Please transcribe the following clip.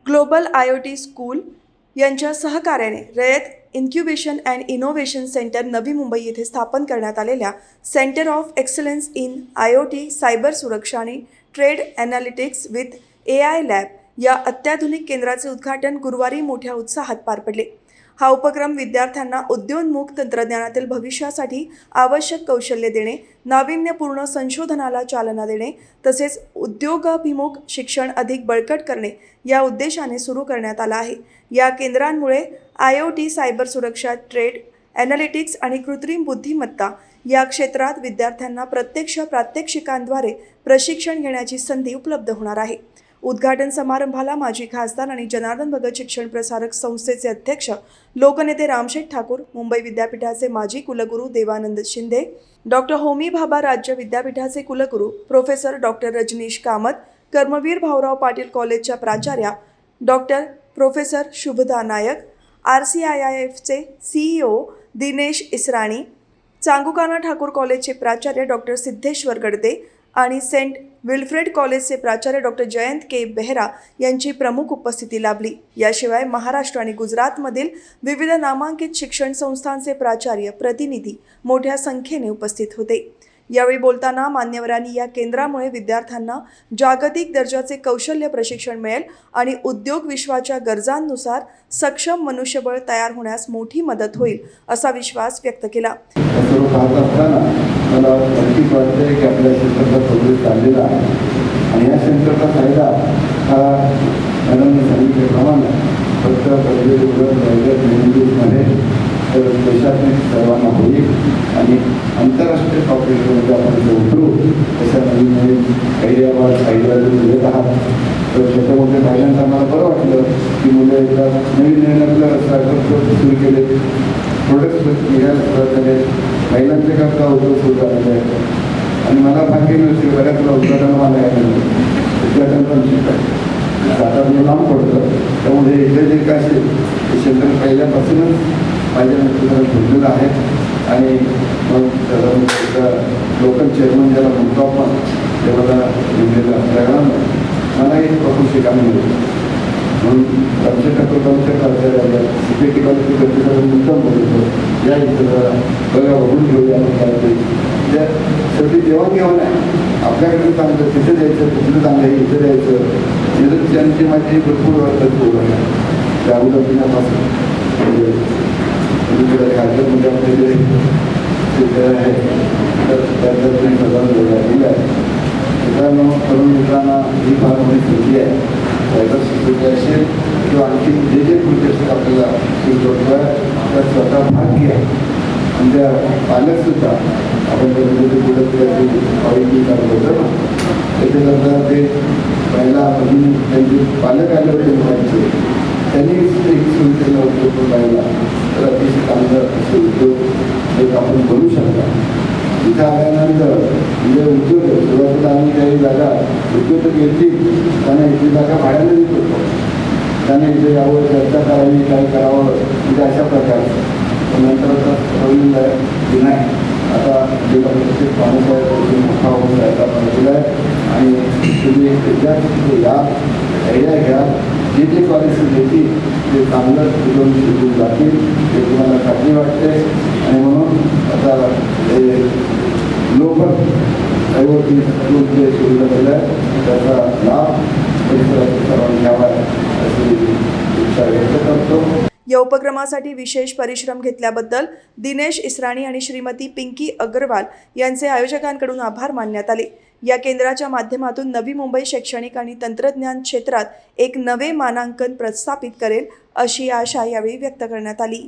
Global IoT school यांच्या सहकार्याने रयत incubation and innovation centre Navi Mumbai येथे स्थापन करण्यात आलेल्या centre of excellence in IoT cyber सुरक्षा आणि trade analytics with AI lab या अत्याधुनिक केंद्राचे उद्घाटन गुरुवारी मोठ्या उत्साहात पार पडले। हा उपक्रम विद्यार्थ्यांना उद्योन्मुख तंत्रज्ञानातील भविष्यासाठी आवश्यक कौशल्य देणे, नाविन्यपूर्ण संशोधनाला चालना देणे तसेच उद्योगाभिमुख शिक्षण अधिक बळकट करणे या उद्देशाने सुरू करण्यात आला आहे। या केंद्रांमुळे IoT सायबर सुरक्षा, ट्रेड ॲनालिटिक्स आणि कृत्रिम बुद्धिमत्ता या क्षेत्रात विद्यार्थ्यांना प्रत्यक्ष प्रात्यक्षिकांद्वारे प्रशिक्षण घेण्याची संधी उपलब्ध होणार आहे। उद्घाटन समारंभाला माजी खासदार आणि जनार्दन भगत शिक्षण प्रसारक संस्थेचे अध्यक्ष लोकनेते रामशेठ ठाकूर, मुंबई विद्यापीठाचे माजी कुलगुरू देवानंद शिंदे, डॉक्टर होमी भाभा राज्य विद्यापीठाचे कुलगुरू प्रोफेसर डॉक्टर रजनीश कामत, कर्मवीर भाऊराव पाटील कॉलेजच्या प्राचार्या डॉक्टर प्रोफेसर शुभदा नायक, RCIIFचे CEO दिनेश इसराणी, चांगुकाना ठाकूर कॉलेजचे प्राचार्य डॉक्टर सिद्धेश्वर गडदे आणि सेंट विल्फ्रेड कॉलेजचे प्राचार्य डॉक्टर जयंत के बेहरा यांची प्रमुख उपस्थिती लाभली। याशिवाय महाराष्ट्र आणि गुजरातमधील विविध नामांकित शिक्षण संस्थांचे प्राचार्य, प्रतिनिधी मोठ्या संख्येने उपस्थित होते। यावेळी बोलताना मान्यवरांनी या केंद्रामुळे विद्यार्थ्यांना जागतिक दर्जाचे कौशल्य प्रशिक्षण मिळेल आणि उद्योग विश्वाच्या गरजांनुसार सक्षम मनुष्यबळ तयार होण्यास मोठी मदत होईल असा विश्वास व्यक्त केला। मला नक्कीच वाटते की आपल्या क्षेत्राचा प्रोग्रेस चाललेला आहे आणि या सेंटरचा फायदा हा मॅडमने सांगितल्याप्रमाणे फक्त मेहनतीमध्ये तर देशातील सर्वांना होईल आणि आंतरराष्ट्रीय कॉम्पिटिशनमध्ये आपण जर उतरू तशा नवीन नवीन आयडिया येत आहात तर छोट्या मोठ्या फायद्यांचं आम्हाला बरं वाटलं की मुलं एकदा नवीन नवीन आपल्या स्टार्टअप सुरू केले, प्रोडक्ट्स घ्यायला सुरुवात झाले, महिलांचे करता उद्योग सुरू झालेले आहेत आणि मला भाग्य मिळते बऱ्याच उद्घाटन मला यायला उद्घाटन पण शिकायचं सातारा लांब पडतं त्यामुळे इथे जे काय असेल ते सेंटर पहिल्यापासूनच माझ्या नेतृत्वाला ठेवलेलं आहे आणि मग त्याचा लोकल चेअरमन ज्याला म्हणतो आपण ते मला लिहिलेलं असल्यामुळे मला एक प्रॉपर शिकायला मिळतं म्हणून रामशेठ ठाकूर प्राचार्य CPT कॉलेजचे मुद्दाम बोलतो या इथं बघा बघून घेऊया त्या शेवटी देवाणघेवाण आहे। आपल्याकडे चांगलं तिथे द्यायचं, तिथलं चांगलं आहे इथं द्यायचं निरक्षांची माझी भरपूर वाटत बोल आहे त्या अगोदरपासून कार्यक्रममध्ये आपले जे विद्यालय आहे तर त्याच्यात मी प्रधान दिलं आहे। मित्रांनो, तरुण मित्रांना ही फार मोठी संधी आहे। सायबर सिक्युरिटी असेल किंवा आणखी जे प्रोजेक्ट आपल्याला सुरू आहे त्यात स्वतः भाग्य आहे आणि त्या पालकसुद्धा आपण त्याच्यामध्ये पुढे ऑडिटिंग करत होतो ना त्याच्यानंतर ते पहिला त्यांचे पालक आले होते मुलांचे त्यांनी एक सुरू केलं होतं पाहिला तर अतिशय चांगलं असे उद्योग एक आपण बोलू शकता। इथं आल्यानंतर म्हणजे उद्योग सुरुवातीला आम्ही काही जागा उद्योजक येतील त्यांना इथली जागा भाड्याला देत होतो, त्याने इथे यावं चर्चा करावी काय करावं म्हणजे अशा प्रकारचं नंतर आता ठरवलेलं आहे की नाही आता जिल्हा परिषद पाहुणे मोठा होऊन जायचा पाहिजे आहे आणि तुम्ही विद्यार्थी या आयडिया घ्या जे जे कॉलेजेस येतील ते चांगलं शिकून जातील ते तुम्हाला खात्री वाटते आणि म्हणून आता हे लोकल IoT स्कूल जे सुरू झालेलं आहे त्याचा लाभ परिसरातील सर्वांनी घ्यावा अशी इच्छा व्यक्त करतो। या उपक्रमासाठी विशेष परिश्रम घेतल्याबद्दल दिनेश इसराणी आणि श्रीमती पिंकी अग्रवाल यांचे आयोजकांकडून आभार मानण्यात आले। या केंद्राच्या माध्यमातून नवी मुंबई शैक्षणिक आणि तंत्रज्ञान क्षेत्रात एक नवे मानांकन प्रस्थापित करेल अशी आशा यावेळी व्यक्त करण्यात आली।